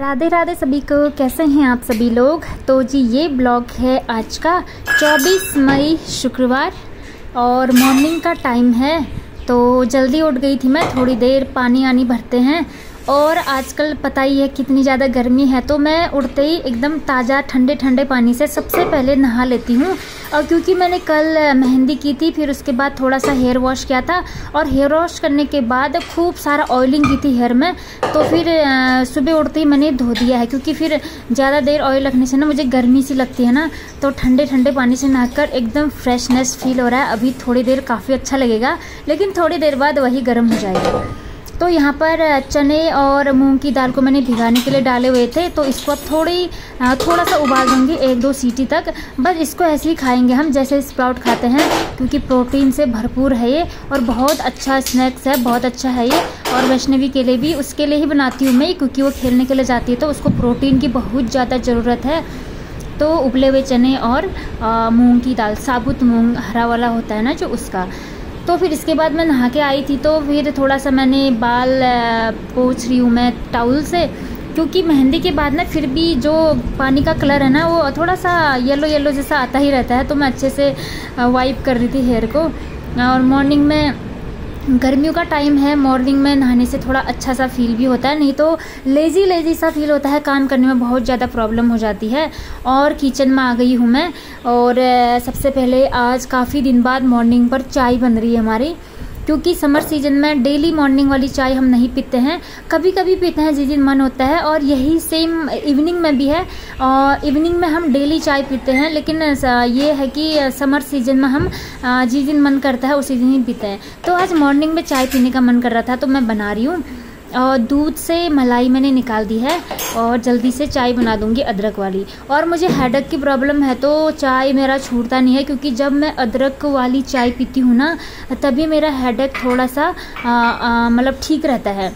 राधे राधे सभी को। कैसे हैं आप सभी लोग। तो जी ये ब्लॉग है आज का 24 मई शुक्रवार और मॉर्निंग का टाइम है। तो जल्दी उठ गई थी मैं, थोड़ी देर पानी आनी भरते हैं और आजकल पता ही है कितनी ज़्यादा गर्मी है। तो मैं उठते ही एकदम ताज़ा ठंडे ठंडे पानी से सबसे पहले नहा लेती हूँ। और क्योंकि मैंने कल मेहंदी की थी, फिर उसके बाद थोड़ा सा हेयर वॉश किया था और हेयर वॉश करने के बाद खूब सारा ऑयलिंग की थी हेयर में, तो फिर सुबह उठते ही मैंने धो दिया है। क्योंकि फिर ज़्यादा देर ऑयल रखने से ना मुझे गर्मी सी लगती है ना, तो ठंडे ठंडे पानी से नहाकर एकदम फ्रेशनेस फील हो रहा है। अभी थोड़ी देर काफ़ी अच्छा लगेगा, लेकिन थोड़ी देर बाद वही गर्म हो जाएगा। तो यहाँ पर चने और मूंग की दाल को मैंने भिगाने के लिए डाले हुए थे, तो इसको अब थोड़ा सा उबाल दूँगी 1-2 सीटी तक। बस इसको ऐसे ही खाएंगे हम जैसे स्प्राउट खाते हैं, क्योंकि प्रोटीन से भरपूर है ये और बहुत अच्छा स्नैक्स है, बहुत अच्छा है ये। और वैष्णवी के लिए भी, उसके लिए ही बनाती हूँ मैं, क्योंकि वो खेलने के लिए जाती है तो उसको प्रोटीन की बहुत ज़्यादा ज़रूरत है। तो उबले हुए चने और मूँग की दाल, साबुत मूँग हरा वाला होता है ना जो, उसका। तो फिर इसके बाद मैं नहा के आई थी, तो फिर थोड़ा सा मैंने बाल पोंछ रही हूँ मैं टाउल से, क्योंकि मेहंदी के बाद ना फिर भी जो पानी का कलर है ना वो थोड़ा सा येलो येलो जैसा आता ही रहता है। तो मैं अच्छे से वाइप कर रही थी हेयर को। और मॉर्निंग में, गर्मियों का टाइम है, मॉर्निंग में नहाने से थोड़ा अच्छा सा फील भी होता है, नहीं तो लेज़ी सा फील होता है, काम करने में बहुत ज़्यादा प्रॉब्लम हो जाती है। और किचन में आ गई हूँ मैं और सबसे पहले आज काफ़ी दिन बाद मॉर्निंग पर चाय बन रही है हमारी, क्योंकि समर सीजन में डेली मॉर्निंग वाली चाय हम नहीं पीते हैं, कभी कभी पीते हैं जिस दिन मन होता है। और यही सेम इवनिंग में भी है, और इवनिंग में हम डेली चाय पीते हैं, लेकिन ये है कि समर सीजन में हम जिस दिन मन करता है उसी दिन ही पीते हैं। तो आज मॉर्निंग में चाय पीने का मन कर रहा था तो मैं बना रही हूँ। और दूध से मलाई मैंने निकाल दी है और जल्दी से चाय बना दूंगी अदरक वाली। और मुझे हेडेक की प्रॉब्लम है तो चाय मेरा छूटता नहीं है, क्योंकि जब मैं अदरक वाली चाय पीती हूँ ना तभी मेरा हेडेक थोड़ा सा मतलब ठीक रहता है।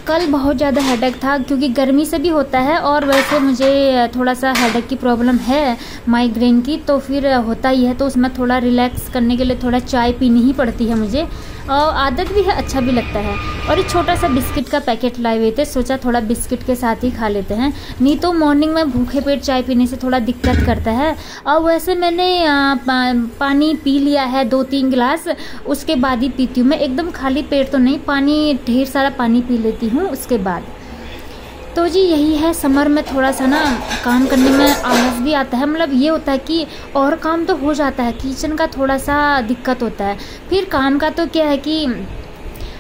कल बहुत ज़्यादा हेडेक था, क्योंकि गर्मी से भी होता है और वैसे मुझे थोड़ा सा हेडेक की प्रॉब्लम है, माइग्रेन की, तो फिर होता ही है। तो उसमें थोड़ा रिलैक्स करने के लिए थोड़ा चाय पीनी ही पड़ती है मुझे, और आदत भी है, अच्छा भी लगता है। और एक छोटा सा बिस्किट का पैकेट लाए हुए थे, सोचा थोड़ा बिस्किट के साथ ही खा लेते हैं, नहीं तो मॉर्निंग में भूखे पेट चाय पीने से थोड़ा दिक्कत करता है। और वैसे मैंने पानी पी लिया है 2-3 गिलास, उसके बाद ही पीती हूँ मैं, एकदम खाली पेट तो नहीं, पानी ढेर सारा पानी पी लेती हूँ उसके बाद। तो जी यही है, समर में थोड़ा सा ना काम करने में आलस भी आता है, मतलब ये होता है कि और काम तो हो जाता है, किचन का थोड़ा सा दिक्कत होता है। फिर काम का तो क्या है कि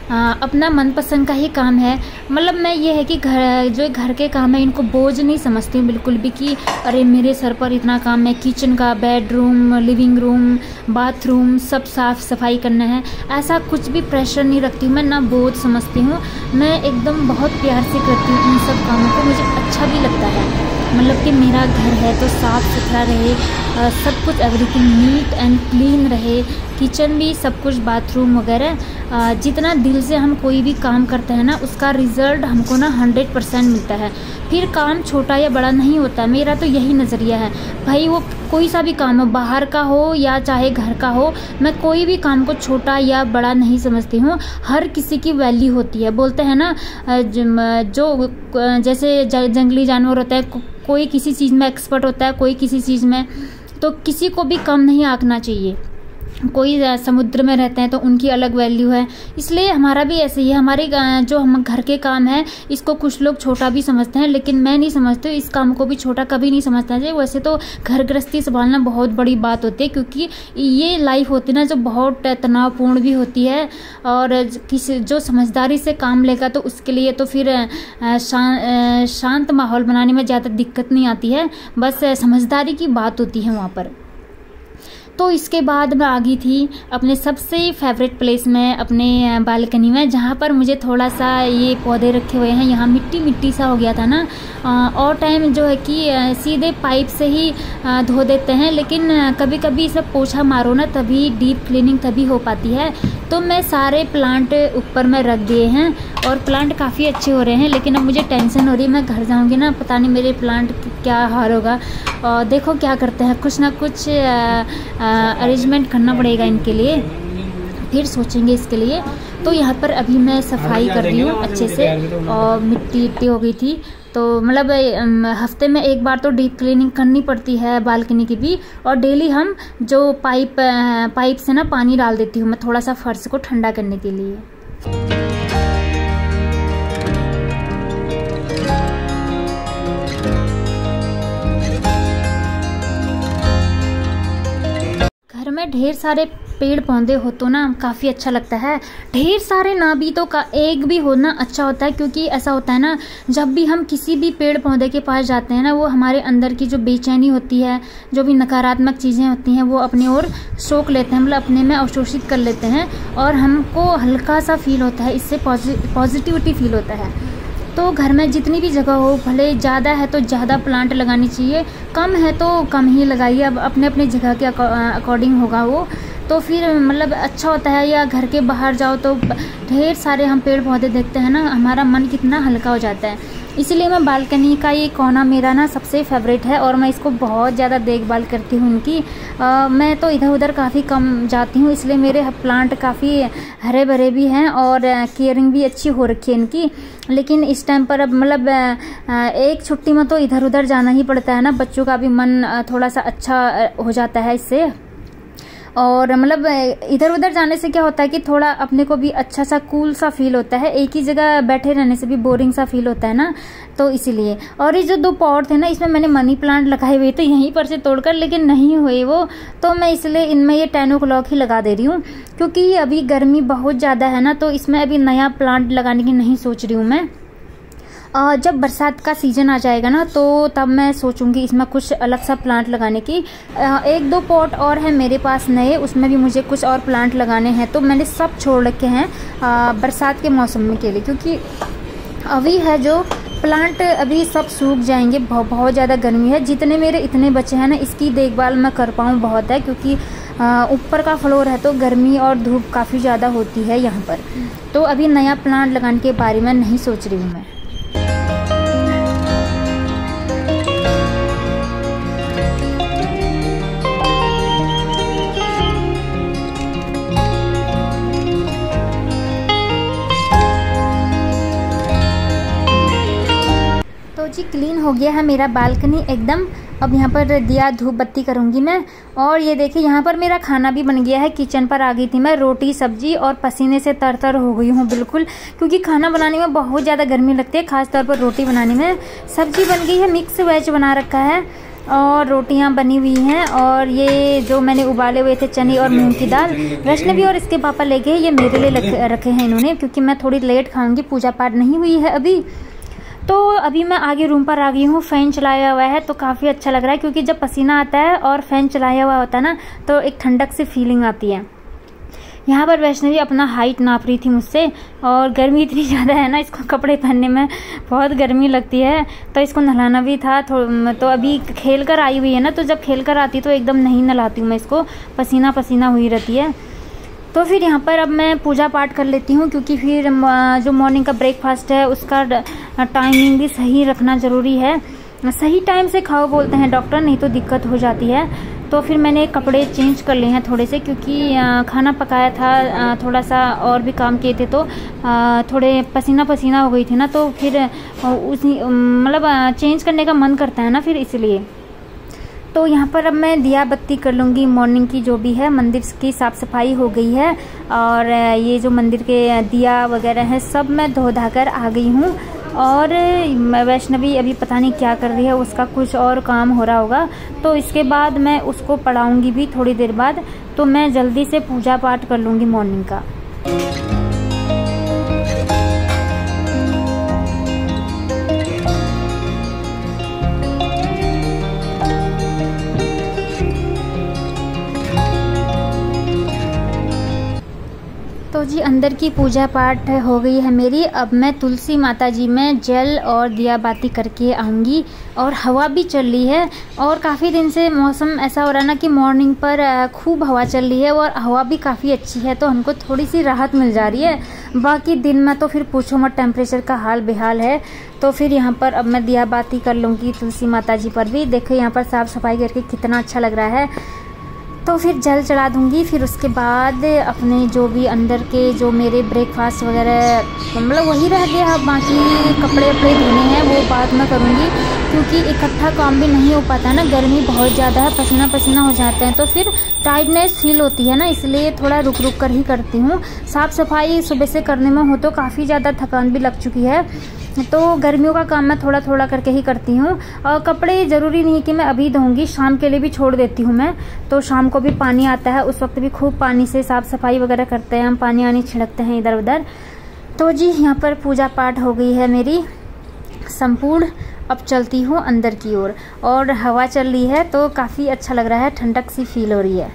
अपना मनपसंद का ही काम है, मतलब मैं ये है कि घर के काम है इनको बोझ नहीं समझती हूँ बिल्कुल भी, कि अरे मेरे सर पर इतना काम है, किचन का, बेडरूम, लिविंग रूम, बाथरूम सब साफ़ सफाई करना है, ऐसा कुछ भी प्रेशर नहीं रखती हूँ मैं, ना बोझ समझती हूँ मैं, एकदम बहुत प्यार से करती हूँ इन सब कामों को, मुझे अच्छा भी लगता है। मतलब कि मेरा घर है तो साफ़ सुथरा रहे, सब कुछ एवरीथिंग नीट एंड क्लीन रहे, किचन भी सब कुछ, बाथरूम वगैरह। जितना दिल से हम कोई भी काम करते हैं ना उसका रिज़ल्ट हमको ना 100% मिलता है। फिर काम छोटा या बड़ा नहीं होता, मेरा तो यही नज़रिया है भाई। वो कोई सा भी काम हो, बाहर का हो या चाहे घर का हो, मैं कोई भी काम को छोटा या बड़ा नहीं समझती हूँ। हर किसी की वैल्यू होती है, बोलते हैं ना जो जैसे जंगली जानवर होता है, कोई किसी चीज़ में एक्सपर्ट होता है, कोई किसी चीज़ में, तो किसी को भी कम नहीं आंकना चाहिए। कोई समुद्र में रहते हैं तो उनकी अलग वैल्यू है, इसलिए हमारा भी ऐसे ही है। हमारे जो हम घर के काम है इसको कुछ लोग छोटा भी समझते हैं, लेकिन मैं नहीं समझती, इस काम को भी छोटा कभी नहीं समझना चाहिए। वैसे तो घर गृहस्थी संभालना बहुत बड़ी बात होती है, क्योंकि ये लाइफ होती है ना जो बहुत तनावपूर्ण भी होती है, और किसी जो समझदारी से काम लेगा तो उसके लिए तो फिर शांत माहौल बनाने में ज़्यादा दिक्कत नहीं आती है, बस समझदारी की बात होती है वहाँ पर। तो इसके बाद मैं आ गई थी अपने सबसे फेवरेट प्लेस में, अपने बालकनी में, जहाँ पर मुझे थोड़ा सा ये पौधे रखे हुए हैं। यहाँ मिट्टी मिट्टी सा हो गया था ना, और टाइम जो है कि सीधे पाइप से ही धो देते हैं, लेकिन कभी कभी सब पोछा मारो ना तभी डीप क्लीनिंग तभी हो पाती है। तो मैं सारे प्लांट ऊपर में रख दिए हैं और प्लांट काफ़ी अच्छे हो रहे हैं, लेकिन अब मुझे टेंशन हो रही है, मैं घर जाऊँगी ना पता नहीं मेरे प्लांट क्या हाल होगा। और देखो क्या करते हैं, कुछ ना कुछ अरेंजमेंट करना पड़ेगा इनके लिए। फिर सोचेंगे इसके लिए। तो यहाँ पर अभी मैं सफाई कर रही हूँ अच्छे से, और मिट्टी हो गई थी, तो मतलब हफ्ते में एक बार तो डीप क्लीनिंग करनी पड़ती है बालकनी की भी। और डेली हम जो पाइप से ना पानी डाल देती हूँ मैं थोड़ा सा फर्श को ठंडा करने के लिए। घर में ढेर सारे पेड़ पौधे हो तो ना काफ़ी अच्छा लगता है। ढेर सारे ना भी तो एक भी होना अच्छा होता है, क्योंकि ऐसा होता है ना, जब भी हम किसी भी पेड़ पौधे के पास जाते हैं ना, वो हमारे अंदर की जो बेचैनी होती है, जो भी नकारात्मक चीज़ें होती हैं, वो अपनी ओर सोख लेते हैं, मतलब अपने में अवशोषित कर लेते हैं, और हमको हल्का सा फील होता है, इससे पॉजिटिविटी फील होता है। तो घर में जितनी भी जगह हो, भले ज़्यादा है तो ज़्यादा प्लांट लगानी चाहिए, कम है तो कम ही लगाइए, अब अपने अपने जगह के अकॉर्डिंग होगा वो, तो फिर मतलब अच्छा होता है। या घर के बाहर जाओ तो ढेर सारे हम पेड़ पौधे देखते हैं ना, हमारा मन कितना हल्का हो जाता है। इसीलिए मैं बालकनी का ये कोना मेरा ना सबसे फेवरेट है, और मैं इसको बहुत ज़्यादा देखभाल करती हूँ उनकी। मैं तो इधर उधर काफ़ी कम जाती हूँ, इसलिए मेरे प्लांट काफ़ी हरे भरे भी हैं और केयरिंग भी अच्छी हो रखी है इनकी। लेकिन इस टाइम पर अब मतलब एक छुट्टी में तो इधर उधर जाना ही पड़ता है ना, बच्चों का भी मन थोड़ा सा अच्छा हो जाता है इससे। और मतलब इधर उधर जाने से क्या होता है कि थोड़ा अपने को भी अच्छा सा कूल सा फील होता है, एक ही जगह बैठे रहने से भी बोरिंग सा फील होता है ना, तो इसीलिए। और ये जो 2 पॉट थे ना, इसमें मैंने मनी प्लांट लगाए हुए थे यहीं पर से तोड़कर, लेकिन नहीं हुए वो, तो मैं इसलिए इनमें ये 10 o'clock ही लगा दे रही हूँ, क्योंकि अभी गर्मी बहुत ज़्यादा है ना, तो इसमें अभी नया प्लांट लगाने की नहीं सोच रही हूँ मैं। जब बरसात का सीज़न आ जाएगा ना, तो तब मैं सोचूंगी इसमें कुछ अलग सा प्लांट लगाने की। 1-2 पॉट और है मेरे पास नए, उसमें भी मुझे कुछ और प्लांट लगाने हैं, तो मैंने सब छोड़ रखे हैं बरसात के मौसम में के लिए, क्योंकि अभी है जो प्लांट अभी सब सूख जाएंगे, बहुत ज़्यादा गर्मी है। जितने मेरे इतने बचे हैं ना, इसकी देखभाल मैं कर पाऊँ बहुत है, क्योंकि ऊपर का फ्लोर है तो गर्मी और धूप काफ़ी ज़्यादा होती है यहाँ पर। तो अभी नया प्लांट लगाने के बारे में नहीं सोच रही हूँ मैं। जी क्लीन हो गया है मेरा बालकनी एकदम। अब यहाँ पर दिया धूप बत्ती करूँगी मैं। और ये देखिए यहाँ पर मेरा खाना भी बन गया है। किचन पर आ गई थी मैं, रोटी सब्जी, और पसीने से तर हो गई हूँ बिल्कुल, क्योंकि खाना बनाने में बहुत ज़्यादा गर्मी लगती है, खासतौर पर रोटी बनाने में। सब्जी बन गई है, मिक्स वेज बना रखा है, और रोटियां बनी हुई हैं। और ये जो मैंने उबाले हुए थे चने और मूंग की दाल, वैष्णवी और इसके पापा ले गए, ये मेरे लिए रखे हैं इन्होंने, क्योंकि मैं थोड़ी लेट खाऊंगी, पूजा पाठ नहीं हुई है अभी। तो अभी मैं आगे रूम पर आ गई हूँ। फ़ैन चलाया हुआ है तो काफ़ी अच्छा लग रहा है, क्योंकि जब पसीना आता है और फ़ैन चलाया हुआ होता है ना, तो एक ठंडक सी फीलिंग आती है। यहाँ पर वैष्णवी अपना हाइट नाप रही थी मुझसे, और गर्मी इतनी ज़्यादा है ना, इसको कपड़े पहनने में बहुत गर्मी लगती है, तो इसको नहलाना भी था। तो अभी खेल कर आई हुई है ना, तो जब खेल कर आती तो एकदम नहीं नहलाती हूँ मैं इसको, पसीना पसीना हुई रहती है। तो फिर यहाँ पर अब मैं पूजा पाठ कर लेती हूँ, क्योंकि फिर जो मॉर्निंग का ब्रेकफास्ट है उसका टाइमिंग भी सही रखना ज़रूरी है। सही टाइम से खाओ बोलते हैं डॉक्टर, नहीं तो दिक्कत हो जाती है। तो फिर मैंने कपड़े चेंज कर लिए हैं थोड़े से, क्योंकि खाना पकाया था, थोड़ा सा और भी काम किए थे, तो थोड़े पसीना पसीना हो गई थी ना, तो फिर उसी मतलब चेंज करने का मन करता है ना, फिर इसलिए। तो यहाँ पर अब मैं दिया बत्ती कर लूँगी मॉर्निंग की, जो भी है। मंदिर की साफ़ सफाई हो गई है, और ये जो मंदिर के दिया वगैरह है सब मैं धो धा कर आ गई हूँ। और वैष्णवी अभी पता नहीं क्या कर रही है, उसका कुछ और काम हो रहा होगा, तो इसके बाद मैं उसको पढ़ाऊँगी भी थोड़ी देर बाद। तो मैं जल्दी से पूजा पाठ कर लूँगी मॉर्निंग का। तो जी अंदर की पूजा पाठ हो गई है मेरी। अब मैं तुलसी माता जी में जल और दिया बाती करके आऊँगी। और हवा भी चल रही है, और काफ़ी दिन से मौसम ऐसा हो रहा है ना कि मॉर्निंग पर खूब हवा चल रही है, और हवा भी काफ़ी अच्छी है, तो हमको थोड़ी सी राहत मिल जा रही है। बाकी दिन में तो फिर पूछो मत, टेम्परेचर का हाल बेहाल है। तो फिर यहाँ पर अब मैं दिया बाती कर लूँगी तुलसी माता जी पर भी। देखो यहाँ पर साफ़ सफाई करके कितना अच्छा लग रहा है। तो फिर जल चढ़ा दूँगी। फिर उसके बाद अपने जो भी अंदर के जो मेरे ब्रेकफास्ट वगैरह मतलब वही रह गया, बाकी कपड़े वपड़े धोने हैं वो बाद में करूँगी, क्योंकि इकट्ठा काम भी नहीं हो पाता है ना, गर्मी बहुत ज़्यादा है, पसीना पसीना हो जाते हैं तो फिर टाइटनेस फील होती है ना, इसलिए थोड़ा रुक रुक कर ही करती हूँ। साफ़ सफाई सुबह से करने में हो तो काफ़ी ज़्यादा थकान भी लग चुकी है, तो गर्मियों का काम मैं थोड़ा थोड़ा करके ही करती हूँ। और कपड़े ज़रूरी नहीं कि मैं अभी धोऊंगी, शाम के लिए भी छोड़ देती हूँ मैं, तो शाम को भी पानी आता है, उस वक्त भी खूब पानी से साफ़ सफाई वगैरह करते हैं हम, पानी आनी छिड़कते हैं इधर उधर। तो जी यहाँ पर पूजा पाठ हो गई है मेरी संपूर्ण। अब चलती हूँ अंदर की ओर, और हवा चल रही है तो काफ़ी अच्छा लग रहा है, ठंडक सी फील हो रही है।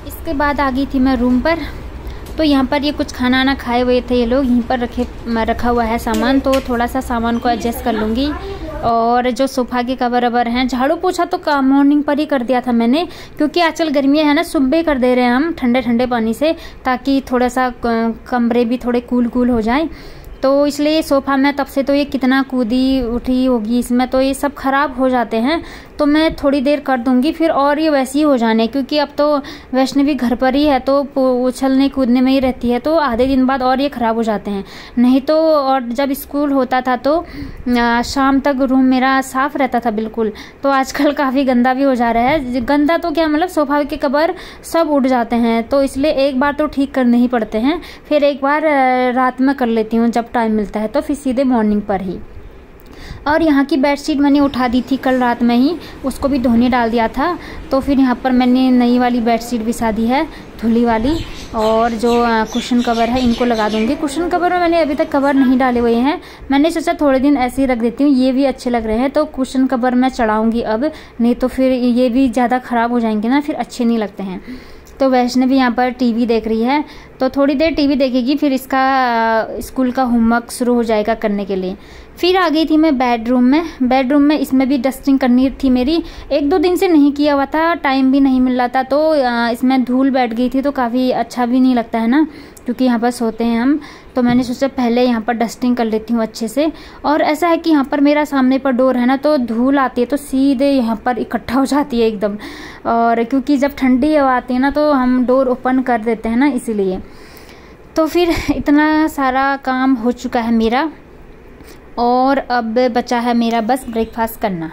इसके बाद आ गई थी मैं रूम पर, तो यहाँ पर ये कुछ खाना ना खाए हुए थे ये लोग, यहीं पर रखा हुआ है सामान, तो थोड़ा सा सामान को एडजस्ट कर लूँगी। और जो सोफ़ा के कवर ववर हैं, झाड़ू पोछा तो मॉर्निंग पर ही कर दिया था मैंने, क्योंकि आजकल गर्मियाँ है ना, सुबह कर दे रहे हैं हम ठंडे ठंडे पानी से, ताकि थोड़ा सा कमरे भी थोड़े कूल हो जाएं। तो इसलिए सोफ़ा में तब से तो ये कितना कूदी उठी होगी इसमें, तो ये सब ख़राब हो जाते हैं, तो मैं थोड़ी देर कर दूंगी फिर और ये वैसे ही हो जाने, क्योंकि अब तो वैष्णवी घर पर ही है तो उछलने कूदने में ही रहती है, तो आधे दिन बाद और ये ख़राब हो जाते हैं। नहीं तो और जब स्कूल होता था तो शाम तक रूम मेरा साफ़ रहता था बिल्कुल, तो आजकल काफ़ी गंदा भी हो जा रहा है। गंदा तो क्या मतलब सोफ़ा के कवर सब उड़ जाते हैं, तो इसलिए एक बार तो ठीक करने ही पड़ते हैं, फिर एक बार रात में कर लेती हूँ जब टाइम मिलता है, तो फिर सीधे मॉर्निंग पर ही। और यहाँ की बेडशीट मैंने उठा दी थी कल रात में ही, उसको भी धोने डाल दिया था, तो फिर यहाँ पर मैंने नई वाली बेडशीट बिछा दी है धुली वाली, और जो कुशन कवर है इनको लगा दूंगी। कुशन कवर में मैंने अभी तक कवर नहीं डाले हुए हैं, मैंने सोचा थोड़े दिन ऐसे ही रख देती हूँ, ये भी अच्छे लग रहे हैं, तो कुशन कवर मैं चढ़ाऊँगी अब, नहीं तो फिर ये भी ज़्यादा ख़राब हो जाएंगे ना, फिर अच्छे नहीं लगते हैं। तो वैष्णवी यहाँ पर टीवी देख रही है, तो थोड़ी देर टीवी देखेगी, फिर इसका स्कूल का होमवर्क शुरू हो जाएगा करने के लिए। फिर आ गई थी मैं बेडरूम में इसमें भी डस्टिंग करनी थी मेरी, 1-2 दिन से नहीं किया हुआ था, टाइम भी नहीं मिल रहा था, तो इसमें धूल बैठ गई थी, तो काफ़ी अच्छा भी नहीं लगता है ना, क्योंकि यहाँ पर सोते हैं हम, तो मैंने सोचा पहले यहाँ पर डस्टिंग कर लेती हूँ अच्छे से। और ऐसा है कि यहाँ पर मेरा सामने पर डोर है ना, तो धूल आती है तो सीधे यहाँ पर इकट्ठा हो जाती है एकदम, और क्योंकि जब ठंडी हवा आती है ना तो हम डोर ओपन कर देते हैं ना, इसीलिए। तो फिर इतना सारा काम हो चुका है मेरा, और अब बचा है मेरा बस ब्रेकफास्ट करना।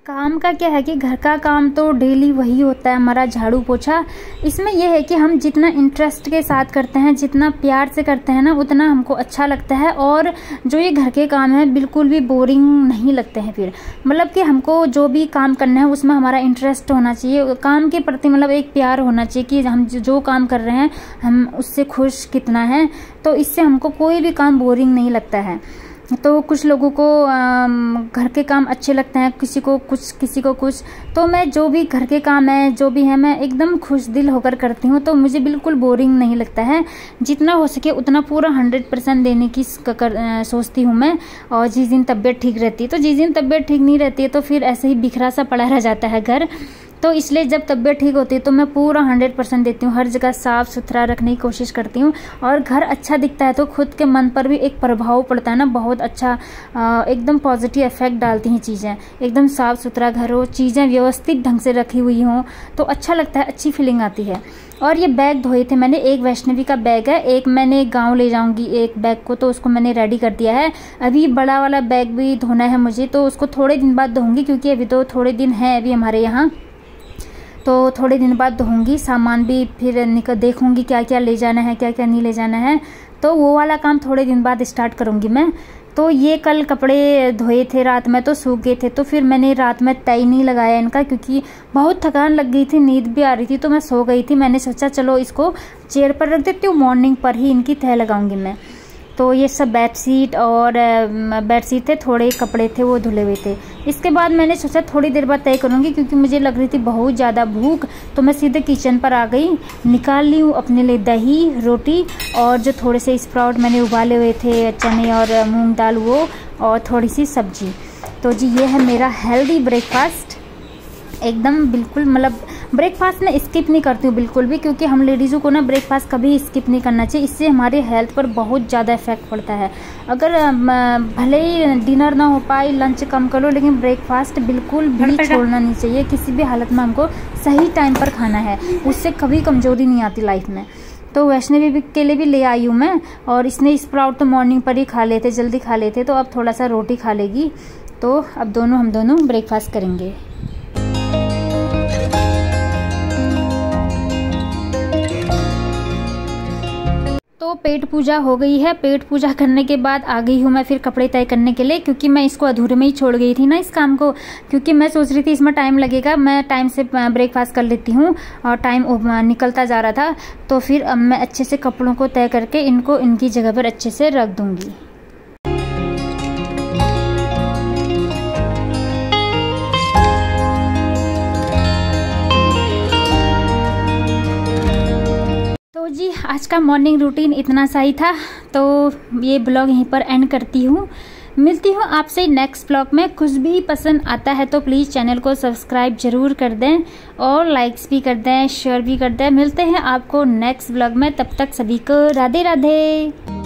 काम का क्या है कि घर का काम तो डेली वही होता है हमारा, झाड़ू पोछा। इसमें यह है कि हम जितना इंटरेस्ट के साथ करते हैं, जितना प्यार से करते हैं ना, उतना हमको अच्छा लगता है, और जो ये घर के काम है बिल्कुल भी बोरिंग नहीं लगते हैं फिर। मतलब कि हमको जो भी काम करना है उसमें हमारा इंटरेस्ट होना चाहिए, काम के प्रति मतलब एक प्यार होना चाहिए कि हम जो काम कर रहे हैं हम उससे खुश कितना है, तो इससे हमको कोई भी काम बोरिंग नहीं लगता है। तो कुछ लोगों को घर के काम अच्छे लगते हैं, किसी को कुछ, तो मैं जो भी घर के काम है जो भी है मैं एकदम खुश दिल होकर करती हूँ, तो मुझे बिल्कुल बोरिंग नहीं लगता है। जितना हो सके उतना पूरा 100% देने की सोचती हूँ मैं। और जिस दिन तबीयत ठीक रहती है, तो जिस दिन तबीयत ठीक नहीं रहती है तो फिर ऐसे ही बिखरा सा पड़ा रह जाता है घर, तो इसलिए जब तबीयत ठीक होती है तो मैं पूरा 100% देती हूँ, हर जगह साफ़ सुथरा रखने की कोशिश करती हूँ। और घर अच्छा दिखता है तो खुद के मन पर भी एक प्रभाव पड़ता है ना, बहुत अच्छा एकदम पॉजिटिव इफेक्ट डालती हैं चीज़ें। एकदम साफ़ सुथरा घर हो, चीज़ें व्यवस्थित ढंग से रखी हुई हों तो अच्छा लगता है, अच्छी फीलिंग आती है। और ये बैग धोए थे मैंने, एक वैष्णवी का बैग है, एक मैंने गाँव ले जाऊँगी एक बैग को, तो उसको मैंने रेडी कर दिया है। अभी बड़ा वाला बैग भी धोना है मुझे, तो उसको थोड़े दिन बाद धोऊँगी, क्योंकि अभी तो थोड़े दिन हैं अभी हमारे यहाँ, तो थोड़े दिन बाद धोऊंगी। सामान भी फिर देखूंगी क्या क्या ले जाना है, क्या क्या नहीं ले जाना है, तो वो वाला काम थोड़े दिन बाद स्टार्ट करूंगी मैं। तो ये कल कपड़े धोए थे रात में तो सूख गए थे, तो फिर मैंने रात में तय नहीं लगाया इनका, क्योंकि बहुत थकान लग गई थी, नींद भी आ रही थी, तो मैं सो गई थी। मैंने सोचा चलो इसको चेयर पर रख देती हूँ, मॉर्निंग पर ही इनकी तय लगाऊंगी मैं। तो ये सब बेडशीट थे, थोड़े कपड़े थे वो धुले हुए थे। इसके बाद मैंने सोचा थोड़ी देर बाद तय करूँगी, क्योंकि मुझे लग रही थी बहुत ज़्यादा भूख, तो मैं सीधे किचन पर आ गई। निकाल ली हूँ अपने लिए दही, रोटी, और जो थोड़े से स्प्राउट मैंने उबाले हुए थे, चने और मूंग दाल, वो, और थोड़ी सी सब्जी। तो जी ये है मेरा हेल्दी ब्रेकफास्ट, एकदम बिल्कुल मतलब ब्रेकफास्ट मैं स्किप नहीं करती हूँ बिल्कुल भी, क्योंकि हम लेडीज़ों को ना ब्रेकफास्ट कभी स्किप नहीं करना चाहिए। इससे हमारे हेल्थ पर बहुत ज़्यादा इफेक्ट पड़ता है। अगर भले ही डिनर ना हो पाए, लंच कम कर लो, लेकिन ब्रेकफास्ट बिल्कुल भी छोड़ना नहीं चाहिए। किसी भी हालत में हमको सही टाइम पर खाना है, उससे कभी कमज़ोरी नहीं आती लाइफ में। तो वैष्णवी के लिए भी ले आई हूँ मैं, और इसने स्प्राउट तो मॉर्निंग पर ही खा लेते, जल्दी खा लेते, तो अब थोड़ा सा रोटी खा लेगी। तो अब हम दोनों ब्रेकफास्ट करेंगे। तो पेट पूजा हो गई है। पेट पूजा करने के बाद आ गई हूँ मैं फिर कपड़े तय करने के लिए, क्योंकि मैं इसको अधूरे में ही छोड़ गई थी ना इस काम को, क्योंकि मैं सोच रही थी इसमें टाइम लगेगा, मैं टाइम से ब्रेकफास्ट कर लेती हूँ और टाइम निकलता जा रहा था। तो फिर अब मैं अच्छे से कपड़ों को तय करके इनको इनकी जगह पर अच्छे से रख दूँगी। तो जी आज का मॉर्निंग रूटीन इतना सा ही था, तो ये ब्लॉग यहीं पर एंड करती हूँ। मिलती हूँ आपसे नेक्स्ट ब्लॉग में। कुछ भी पसंद आता है तो प्लीज़ चैनल को सब्सक्राइब जरूर कर दें, और लाइक्स भी कर दें, शेयर भी कर दें। मिलते हैं आपको नेक्स्ट ब्लॉग में, तब तक सभी को राधे राधे।